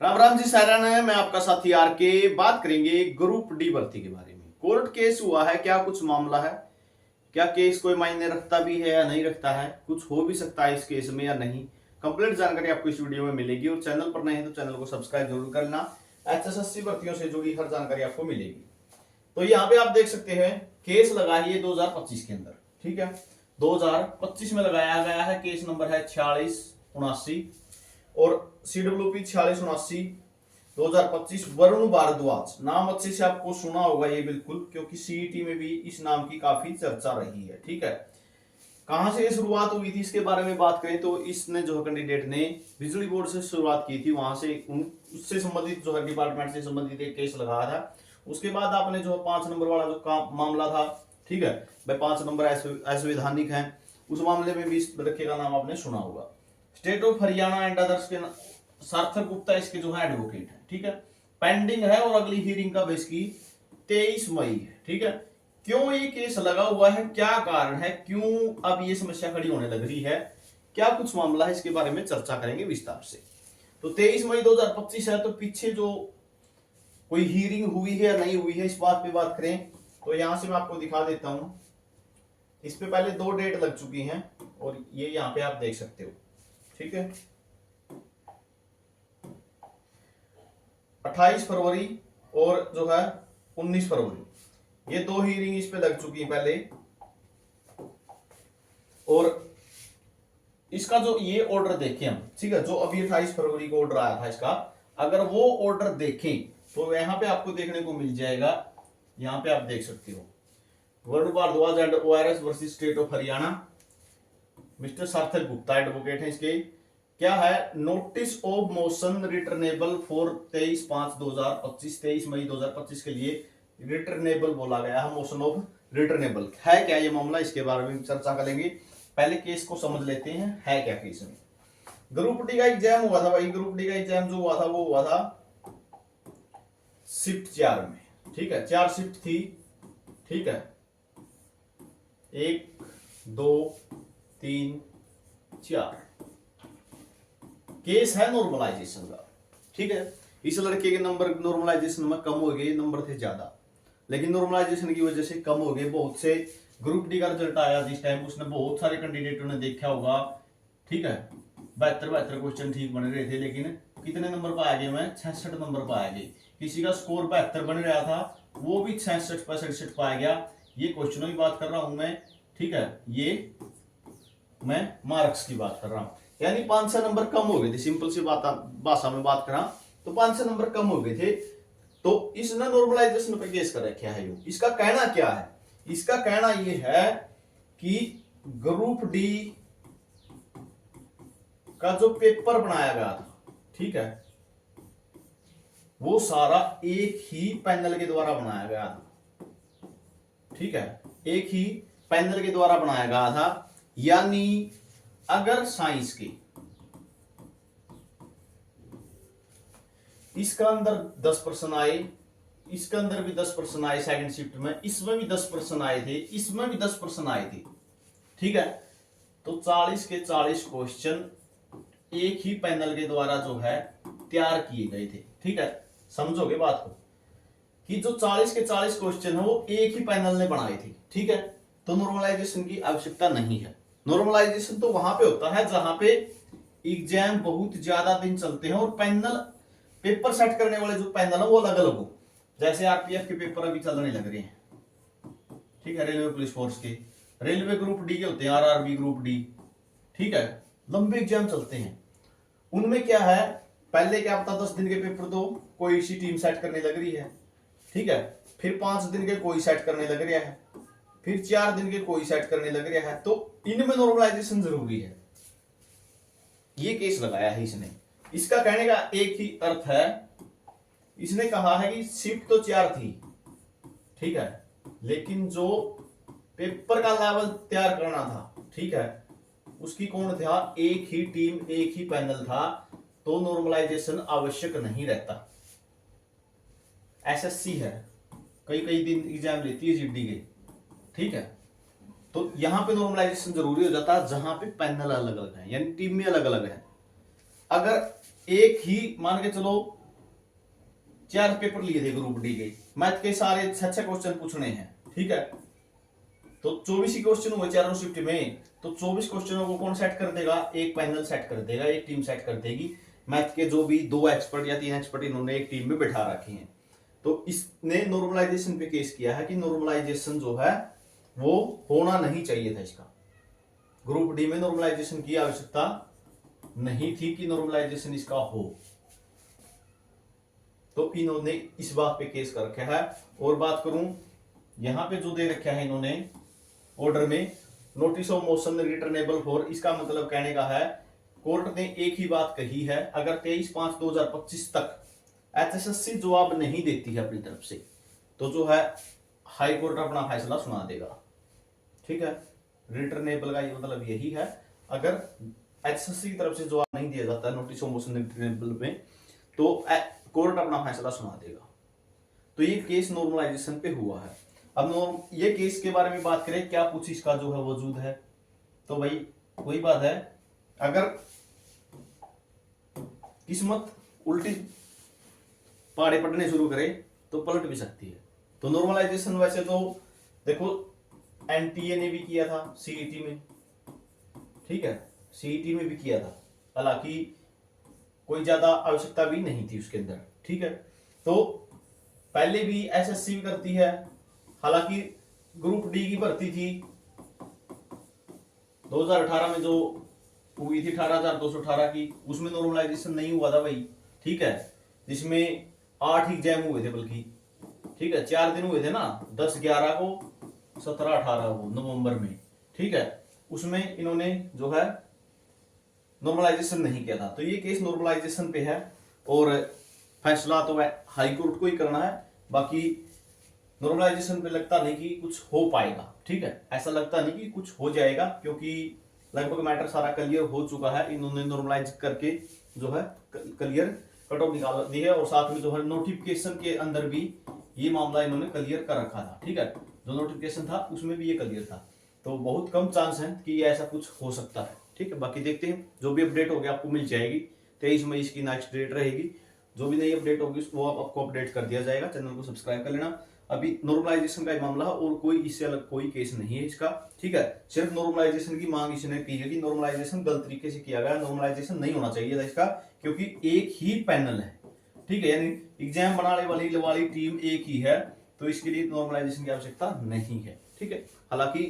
राम राम जी सारण है। मैं आपका साथी आर के। बात करेंगे ग्रुप डी भर्ती के बारे में। कोर्ट केस हुआ है, क्या कुछ मामला है, क्या केस कोई मायने रखता भी है या नहीं रखता है, कुछ हो भी सकता है इस केस में या नहीं। कंप्लीट जानकारी आपको इस वीडियो में मिलेगी और चैनल पर नए हैं तो चैनल को सब्सक्राइब जरूर करना। एचएसएससी भर्तियों से जुड़ी हर जानकारी आपको मिलेगी। तो यहाँ पे आप देख सकते हैं केस लगा है ये 2025 के अंदर, ठीक है। 2025 में लगाया गया है। केस नंबर है 4679 और CWP 4679 2025। वरुण भारद्वाज नाम अच्छे से आपको सुना होगा ये बिल्कुल, क्योंकि सीईटी में भी इस नाम की काफी चर्चा रही है, ठीक है। कहां से शुरुआत हुई थी इसके बारे में बात करें तो इसने जो कैंडिडेट ने बिजली बोर्ड से शुरुआत की थी, वहां से उससे संबंधित जो है डिपार्टमेंट से संबंधित एक केस लगाया था। उसके बाद आपने जो 5 नंबर वाला जो काम मामला था, ठीक है भाई, 5 नंबर असंवैधानिक है, उस मामले में भी इस लड़के का नाम आपने सुना होगा। State of Haryana and others के सार्थक गुप्ता इसके जो है एडवोकेट है, ठीक है। पेंडिंग है और अगली हियरिंग का इसकी 23 मई है, ठीक है। क्यों ये केस लगा हुआ है, क्या कारण है, क्यों अब ये समस्या खड़ी होने लग रही है, क्या कुछ मामला है, इसके बारे में चर्चा करेंगे विस्तार से। तो 23 मई 2025 है, तो पीछे जो कोई हियरिंग हुई है या नहीं हुई है इस बात पे बात करें तो यहां से मैं आपको दिखा देता हूं। इस पे पहले 2 डेट लग चुकी हैं और ये यहाँ पे आप देख सकते हो, ठीक है। 28 फरवरी और जो है 19 फरवरी, ये 2 हियरिंग इस पे लग चुकी है पहले। और इसका जो ये ऑर्डर देखें हम, ठीक है, जो अभी 28 फरवरी को ऑर्डर आया था इसका, अगर वो ऑर्डर देखें तो यहाँ पे आपको देखने को मिल जाएगा, यहाँ पे आप देख सकते हो, Varun Bhardwaj and ORS versus state of Haryana. Mister Sarthak Gupta advocate है इसके। क्या है, notice of motion returnable for 23/5/2025, 23 मई 2025 के लिए रिटर्नेबल बोला गया है। मोशन ऑफ रिटर्नेबल है क्या ये मामला, इसके बारे में चर्चा करेंगे। पहले केस को समझ लेते हैं है क्या केस में। ग्रुप डी का एग्जाम हुआ था भाई। ग्रुप डी का एग्जाम जो हुआ था वो हुआ था शिफ्ट 4 में, ठीक है। 4 शिफ्ट थी, ठीक है, 1 2 3 4। केस है नॉर्मलाइजेशन का, ठीक है। इस लड़के के नंबर नॉर्मलाइजेशन में कम हो गए, नंबर थे ज्यादा, लेकिन नॉर्मलाइजेशन की वजह से कम हो गए। बहुत से ग्रुप डी का रिजल्ट आया जिस टाइम, उसने बहुत सारे कैंडिडेटों ने देखा होगा, ठीक है। 72 क्वेश्चन ठीक बन रहे थे, लेकिन कितने नंबर पाया गए में 66 नंबर पाया गए। किसी का स्कोर 72 बन रहा था, वो भी 66 पाया गया। ये क्वेश्चनों की बात कर रहा हूं मैं, ठीक है, ये मैं मार्क्स की बात कर रहा हूं। यानी 500 नंबर कम हो गए थे। सिंपल सी बात भाषा में बात करा तो 500 नंबर कम हो गए थे। तो इसने नॉर्मलाइजेशन पे केस कर रखा है। इसका कहना क्या है, इसका कहना ये है कि ग्रुप डी का जो पेपर बनाया गया था, ठीक है, वो सारा एक ही पैनल के द्वारा बनाया गया था, ठीक है, एक ही पैनल के द्वारा बनाया गया था। यानी अगर साइंस के इसका अंदर 10 प्रश्न आए, इसके अंदर भी 10 प्रश्न आए, सेकंड शिफ्ट में इसमें भी 10 प्रश्न आए थे, इसमें भी 10 प्रश्न आए थे, ठीक है, तो 40 के 40 क्वेश्चन एक ही पैनल के द्वारा जो है तैयार किए गए थे, ठीक है। समझोगे बात को कि जो 40 के 40 क्वेश्चन है वो एक ही पैनल ने बनाए थे, ठीक है। तो नॉर्मलाइजेशन की आवश्यकता नहीं है। नॉर्मलाइजेशन तो वहां पे होता है जहां पे एग्जाम बहुत ज्यादा दिन चलते हैं और पैनल पेपर सेट करने वाले जो पैनल है वो अलग अलग हो। जैसे RPF के पेपर अभी चलने लग रहे हैं, ठीक है, रेलवे पुलिस फोर्स के, रेलवे ग्रुप डी के होते हैं, RRB ग्रुप डी, ठीक है, लंबे एग्जाम चलते हैं। उनमें क्या है, पहले क्या पता 10 दिन के पेपर तो कोई सी टीम सेट करने लग रही है, ठीक है, फिर 5 दिन के कोई सेट करने लग रहा है, फिर 4 दिन के कोई सेट करने लग रहा है। तो इनमें नॉर्मलाइजेशन जरूरी है। ये केस लगाया है इसने। इसका कहने का एक ही अर्थ है, इसने कहा है कि शिफ्ट तो 4 थी, ठीक है, लेकिन जो पेपर का लेवल तैयार करना था, ठीक है, उसकी कौन था, एक ही टीम, एक ही पैनल था। तो नॉर्मलाइजेशन आवश्यक नहीं रहता। SSC है, कई कई दिन एग्जाम लेती है GD के, ठीक है, तो यहां पे नॉर्मलाइजेशन जरूरी हो जाता है जहां पे पैनल अलग अलग है, यानी टीम में अलग अलग है। अगर एक ही मान के चलो 4 पेपर लिए थे ग्रुप डी के, मैथ के सारे 6 क्वेश्चन पूछने हैं, ठीक है। तो 24 ही क्वेश्चन हुए चारों शिफ्ट में, तो 24 क्वेश्चनों को कौन सेट कर देगा, एक पैनल सेट कर देगा, एक टीम सेट कर देगी। मैथ के जो भी 2 एक्सपर्ट या 3 एक्सपर्ट इन्होंने एक टीम में बैठा रखे हैं। तो इसने नॉर्मलाइजेशन पे केस किया है कि नॉर्मलाइजेशन जो है वो होना नहीं चाहिए था इसका। ग्रुप डी में नॉर्मलाइजेशन की आवश्यकता नहीं थी कि नॉर्मलाइजेशन इसका हो। तो इन्होंने इस बात पे केस कर रखा है। और बात करूं यहां पे जो दे रखा है इन्होंने ऑर्डर में, notice of motion returnable for, इसका मतलब कहने का है कोर्ट ने एक ही बात कही है, अगर 23/5/2025 तक एचएसएससी जवाब नहीं देती है अपनी तरफ से, तो जो है हाई कोर्ट अपना फैसला सुना देगा, ठीक है। रिटर्नेबल का ये मतलब यही है, अगर एचएसएससी की तरफ से जवाब नहीं दिया जाता नोटिस ऑफ मोशन रिटर्नेबल में, तो कोर्ट अपना फैसला सुना देगा। तो ये केस नॉर्मलाइजेशन पे हुआ है। अब ये केस के बारे में बात करें, क्या कुछ इसका जो है वजूद है, तो भाई वही बात है, अगर किस्मत उल्टी पहाड़े पड़ने शुरू करे तो पलट भी सकती है। तो नॉर्मलाइजेशन वैसे तो देखो एनटीए ने भी किया था सीईटी में, ठीक है, सीईटी में भी किया था, हालांकि कोई ज्यादा आवश्यकता भी नहीं थी उसके अंदर, ठीक है। तो पहले भी एसएससी भी करती है, हालांकि ग्रुप डी की भर्ती थी 2018 में जो हुई थी 18,218 की, उसमें नॉर्मलाइजेशन नहीं हुआ था भाई, ठीक है, जिसमें 8 एग्जाम हुए थे बल्कि, ठीक है, 4 दिन हुए थे ना, 10/11 को 17/18 को नवंबर में, ठीक है, उसमें इन्होंने जो है नॉर्मलाइजेशन नहीं किया था। तो ये केस नॉर्मलाइजेशन पे है और फैसला तो हाई कोर्ट को ही करना है, बाकी नॉर्मलाइजेशन पे लगता नहीं कि कुछ हो पाएगा, ठीक है, ऐसा लगता नहीं कि कुछ हो जाएगा, क्योंकि लगभग मैटर सारा क्लियर हो चुका है। इन्होंने नॉर्मलाइज करके जो है क्लियर कट ऑफ निकाल दी है, और साथ में जो है नोटिफिकेशन के अंदर भी ये मामला इन्होंने क्लियर कर रखा था, ठीक है, जो नोटिफिकेशन था उसमें भी ये क्लियर था। तो बहुत कम चांस है कि ऐसा कुछ हो सकता है, ठीक है। बाकी देखते हैं, जो भी अपडेट हो गया आपको मिल जाएगी। 23 मई इसकी नेक्स्ट डेट रहेगी, जो भी नई अपडेट होगी वो आपको अपडेट कर दिया जाएगा। चैनल को सब्सक्राइब कर लेना। अभी नॉर्मलाइजेशन का मामला है और कोई इससे अलग कोई केस नहीं है इसका, ठीक है। सिर्फ नॉर्मलाइजेशन की मांग इसने की है कि नॉर्मलाइजेशन गलत तरीके से किया गया, नॉर्मलाइजेशन नहीं होना चाहिए था इसका, क्योंकि एक ही पैनल है, ठीक है, यानी एग्जाम बनाने वाली टीम एक ही है, तो इसके लिए नॉर्मलाइजेशन की आवश्यकता नहीं है, ठीक है। हालांकि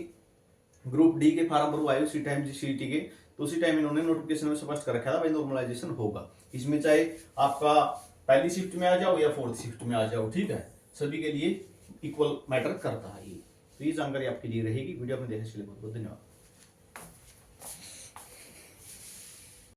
ग्रुप डी के फार्म भरवाए उसी टाइम सीईटी के, तो उसी टाइम इन्होंने नोटिफिकेशन में स्पष्ट कर रखा था भाई नॉर्मलाइजेशन होगा। इसमें चाहे आपका पहली शिफ्ट में आ जाओ या 4th शिफ्ट में आ जाओ, ठीक है, सभी के लिए इक्वल मैटर करता है ये। तो ये जानकारी आपके लिए रहेगी। वीडियो में देखने के लिए बहुत बहुत धन्यवाद।